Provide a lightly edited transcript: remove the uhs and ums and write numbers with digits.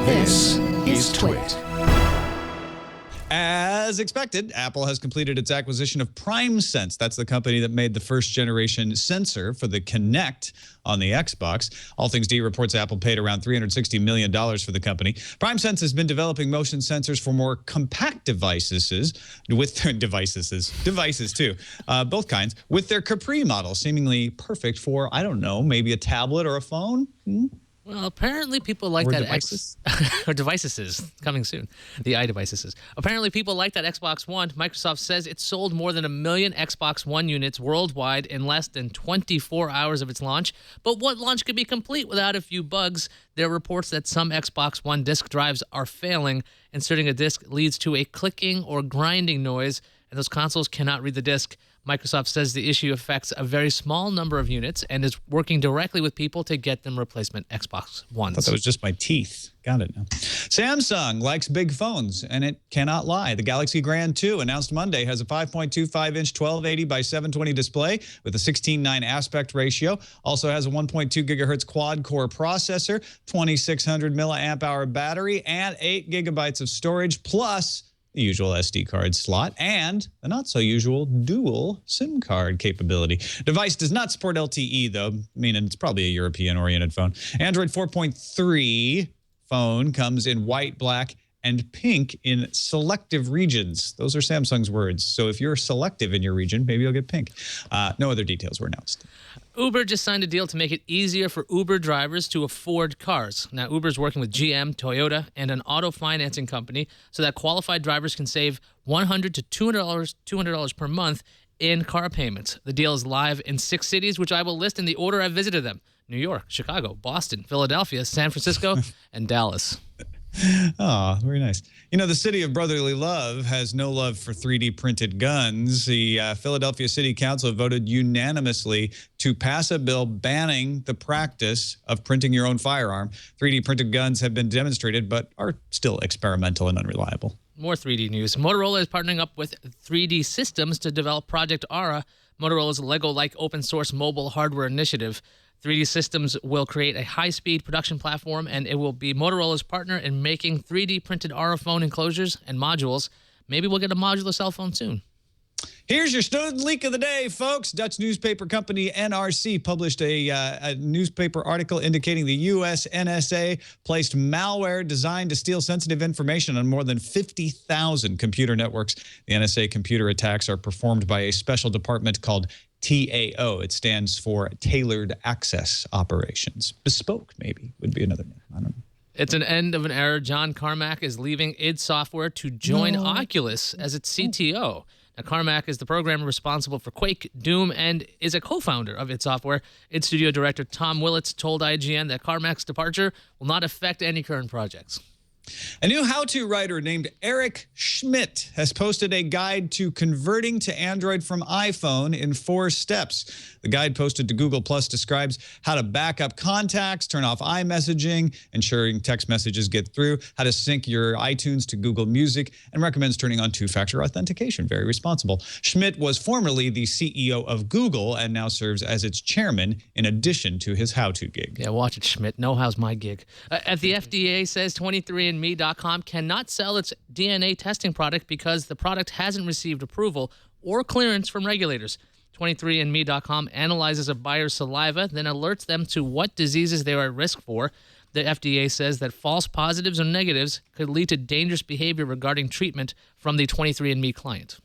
This is Twit. As expected, Apple has completed its acquisition of PrimeSense. That's the company that made the first-generation sensor for the Kinect on the Xbox. All Things D reports Apple paid around $360 million for the company. PrimeSense has been developing motion sensors for more compact devices, both kinds, with their Capri model, seemingly perfect for, I don't know, maybe a tablet or a phone? Well, apparently people like that devices. or devices is coming soon. The iDevices is. Apparently people like that Xbox One. Microsoft says it sold more than 1 million Xbox One units worldwide in less than 24 hours of its launch. But what launch could be complete without a few bugs? There are reports that some Xbox One disk drives are failing. Inserting a disk leads to a clicking or grinding noise, and those consoles cannot read the disk. Microsoft says the issue affects a very small number of units and is working directly with people to get them replacement Xbox Ones. I thought that was just my teeth. Got it now. Samsung likes big phones, and it cannot lie. The Galaxy Grand 2, announced Monday, has a 5.25-inch 1280 by 720 display with a 16:9 aspect ratio. Also has a 1.2 gigahertz quad-core processor, 2,600 milliamp hour battery, and 8 gigabytes of storage, plus the usual SD card slot, and the not-so-usual dual SIM card capability. Device does not support LTE, though, meaning it's probably a European-oriented phone. Android 4.3 phone comes in white, black, and pink in selective regions. Those are Samsung's words. So if you're selective in your region, maybe you'll get pink. No other details were announced. Uber just signed a deal to make it easier for Uber drivers to afford cars. Now, Uber's working with GM, Toyota, and an auto financing company so that qualified drivers can save $100 to $200 per month in car payments. The deal is live in 6 cities, which I will list in the order I visited them: New York, Chicago, Boston, Philadelphia, San Francisco, and Dallas. Oh, very nice. You know, the city of brotherly love has no love for 3D printed guns. The Philadelphia City Council voted unanimously to pass a bill banning the practice of printing your own firearm. 3D printed guns have been demonstrated, but are still experimental and unreliable. More 3D news. Motorola is partnering up with 3D Systems to develop Project Aura, Motorola's Lego-like open-source mobile hardware initiative. 3D Systems will create a high-speed production platform, and it will be Motorola's partner in making 3D-printed Aura phone enclosures and modules. Maybe we'll get a modular cell phone soon. Here's your student leak of the day, folks. Dutch newspaper company NRC published a newspaper article indicating the U.S. NSA placed malware designed to steal sensitive information on more than 50,000 computer networks. The NSA computer attacks are performed by a special department called TAO. It stands for Tailored Access Operations. Bespoke, maybe, would be another name. I don't know. It's an end of an era. John Carmack is leaving id Software to join Oculus as its CTO. Now, Carmack is the programmer responsible for Quake, Doom, and is a co-founder of id Software. id Studio director Tom Willits told IGN that Carmack's departure will not affect any current projects. A new how-to writer named Eric Schmidt has posted a guide to converting to Android from iPhone in 4 steps. The guide posted to Google Plus describes how to back up contacts, turn off iMessaging, ensuring text messages get through, how to sync your iTunes to Google Music, and recommends turning on 2-factor authentication. Very responsible. Schmidt was formerly the CEO of Google and now serves as its chairman in addition to his how-to gig. Yeah, watch it, Schmidt. Know how's my gig. At the FDA says 23andMe.com cannot sell its DNA testing product because the product hasn't received approval or clearance from regulators. 23andMe.com analyzes a buyer's saliva, then alerts them to what diseases they are at risk for. The FDA says that false positives or negatives could lead to dangerous behavior regarding treatment from the 23andMe client.